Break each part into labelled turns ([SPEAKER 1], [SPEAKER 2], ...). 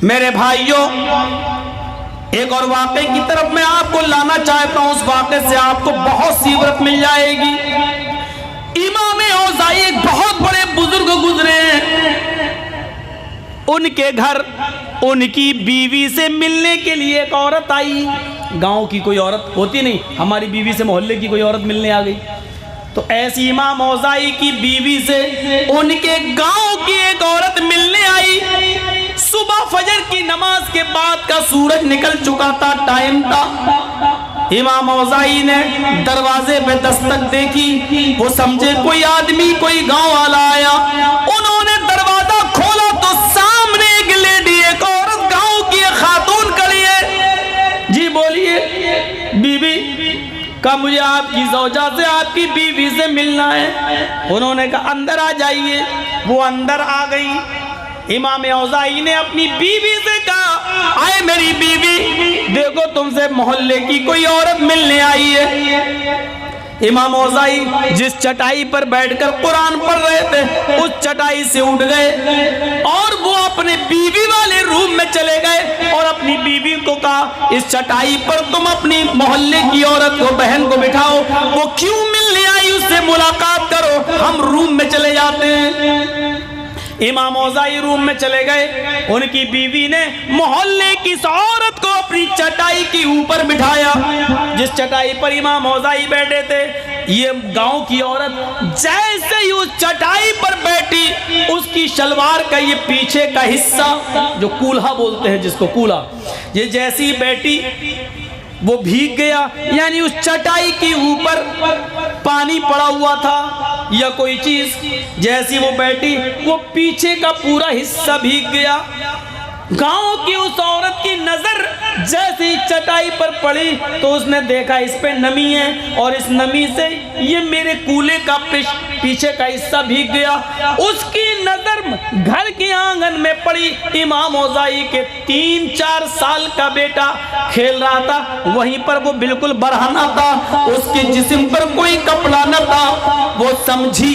[SPEAKER 1] میرے بھائیوں، ایک اور واقعے کی طرف میں آپ کو لانا چاہتا ہوں. اس واقعے سے آپ کو بہت سی عبرت مل جائے گی. امام اوزاعی ایک بہت بڑے بزرگ گزرے ہیں. ان کے گھر ان کی بیوی سے ملنے کے لیے ایک عورت آئی. گاؤں کی کوئی عورت ہوتی نہیں، ہماری بیوی سے محلے کی کوئی عورت ملنے آ گئی. تو ایسی امام اوزاعی کی بیوی سے ان کے گاؤں کی ایک عورت ملنے آئی. صبح فجر کی نماز کے بعد کا سورج نکل چکا تھا، ٹائم تھا. امام اوزاعی نے دروازے پہ دستک دیکھی. وہ سمجھے کوئی آدمی، کوئی گاؤں والا آیا. انہوں نے دروازہ کھولا تو سامنے ایک لیڈی، ایک عورت، گاؤں کی ایک خاتون کھڑی ہے. جی بولیے. بی بی کہا مجھے آپ کی زوجہ سے، آپ کی بیوی سے ملنا ہے. انہوں نے کہا اندر آ جائیے. وہ اندر آ گئی. امام اوزاعی نے اپنی بیوی سے کہا آئے میری بیوی، دیکھو تم سے محلے کی کوئی عورت ملنے آئی ہے. امام اوزاعی جس چٹائی پر بیٹھ کر قرآن پڑھ رہے تھے اس چٹائی سے اٹھ گئے اور وہ اپنے بیوی والے روم میں چلے گئے اور اپنی بیوی کو کہا اس چٹائی پر تم اپنی محلے کی عورت کو، بہن کو بٹھاؤ. وہ کیوں ملنے آئی اس سے ملاقات کرو، ہم روم میں چلے جاتے ہیں. امام اوزاعی روم میں چلے گئے. ان کی بیوی نے محلے کی اس عورت کو اپنی چٹائی کے اوپر بٹھایا جس چٹائی پر امام اوزاعی بیٹھے تھے. یہ گاؤں کی عورت جیسے ہی اس چٹائی پر بیٹھی، اس کی شلوار کا یہ پیچھے کا حصہ جو کولہا بولتے ہیں جس کو، کولہا، یہ جیسی بیٹھی وہ بھیگ گیا. یعنی اس چٹائی کے اوپر پانی پڑا ہوا تھا یا کوئی چیز، جیسی وہ بیٹھی وہ پیچھے کا پورا حصہ بھیگ گیا. گاؤں کی اس عورت کی نظر جیسی چٹائی پر پڑی تو اس نے دیکھا اس پہ نمی ہے اور اس نمی سے یہ میرے کولے کا پیچھے کا حصہ بھیگ گیا. اس کی نظر گھر کے آنگن میں پڑی. امام اوزاعی کے 3-4 سال کا بیٹا کھیل رہا تھا، وہیں پر وہ بالکل برہنہ تھا، اس کے جسم پر کوئی کپڑا نہ تھا. وہ سمجھی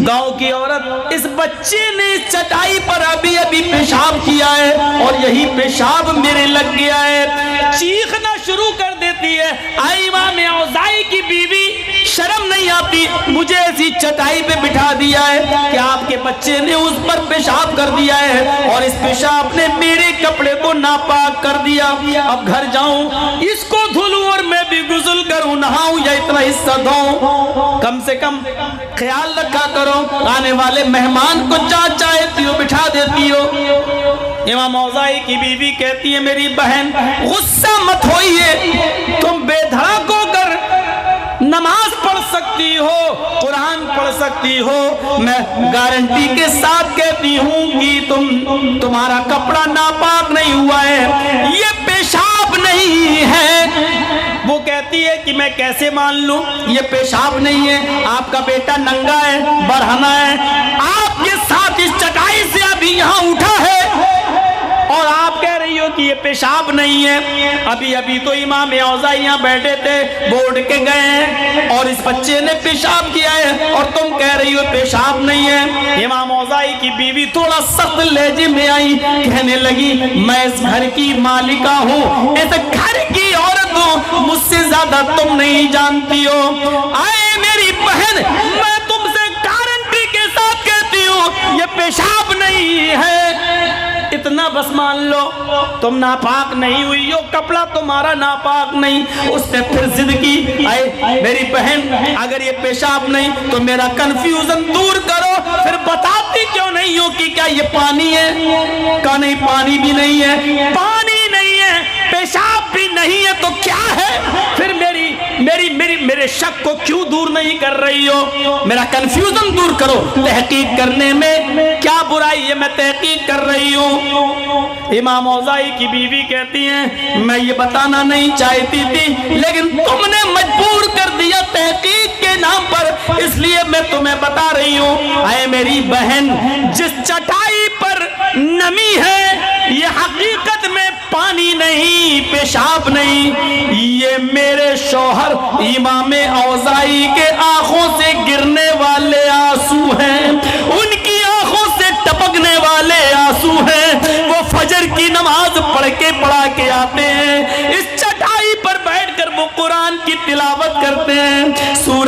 [SPEAKER 1] گاؤں کی عورت اس بچے نے اس چٹائی پر ابھی ابھی پیشاب کیا ہے اور یہی پیشاب میرے لگ گیا ہے. چیخنا شروع کر دیتی ہے اے امام اوزاعی کی بیوی، شرم نہیں آتی، مجھے ایسی چٹائی پہ بٹھا دیا ہے کہ آپ کے بچے نے اس پر پیشاب کر دیا ہے اور اس پیشاب نے میرے کپڑے کو ناپاک کر دیا. اب گھر جاؤں، اس کو دھلوں اور میں بھی غسل کروں، نہاؤں یا اتنا حصہ دھوں. کم سے کم خیال رکھا کرو، آنے والے مہمان کو جہاں چاہتی ہو بٹھا دیتی ہو. امام اوزاعی کی بیوی کہتی ہے میری بہن غصہ مت ہوئیے، تم بے دھڑک ہو کر نماز پڑھ سکتی ہو، قرآن پڑھ سکتی ہو. میں گارنٹی کے ساتھ کہتی ہوں کہ تمہارا کپڑا ناپاک نہیں ہوا ہے، یہ پیشاب نہیں ہے. وہ کہتی ہے کہ میں کیسے مان لوں یہ پیشاب نہیں ہے، آپ کا بیٹا ننگا ہے، برہنہ ہے، آپ کے ساتھ اس چٹائی سے ابھی یہاں اٹھا ہے اور آپ کہہ رہی ہو کہ یہ پیشاب نہیں ہے. ابھی ابھی تو امام اوزاعی یہاں بیٹھے تھے، وہ اٹھ کے گئے ہیں اور اس بچے نے پیشاب کیا ہے اور تم کہہ رہی ہو پیشاب نہیں ہے. امام اوزاعی کی بیوی تھوڑا سخت لہجے میں آئی، کہنے لگی میں اس گھر کی مالکہ ہوں، اس گھر کی عورت ہوں، مجھ سے زیادہ تم نہیں جانتی ہو. اے میری بہن، میں تم سے گارنٹی کے ساتھ کہتی ہوں یہ پیشاب نہیں ہے. اتنا بس مان لو، تم ناپاک نہیں ہوئی ہو، کپڑا تمہارا ناپاک نہیں. اس نے پھر ضد کی اے میری بہن اگر یہ پیشاب نہیں تو میرا کنفیوژن دور کرو، پھر بتاتی کیوں نہیں ہو کہ کیا یہ پانی ہے؟ کہا نہیں پانی بھی نہیں ہے. پانی نہیں ہے، پیشاب بھی نہیں ہے تو کیا ہے؟ پھر میرے شک کو کیوں دور نہیں کر رہی ہو؟ میرا کنفیوژن دور کرو. تحقیق کرنے میں کیا برائی ہے، میں تحقیق کر رہی ہوں. امام اوزاعی کی بیوی کہتی ہیں میں یہ بتانا نہیں چاہتی تھی لیکن تم نے مجبور کر دیا تحقیق کے نام پر، اس لیے میں تمہیں بتا رہی ہوں. اے میری بہن، جس چٹائی پر نمی ہے یہ حقیقت میں پانی نہیں، پیشاب نہیں، یہ میرے شوہر امام اوزاعی کے آنکھوں سے گرنے والے آنسو ہیں، ان کی آنکھوں سے ٹپکنے والے آنسو ہیں. وہ فجر کی نماز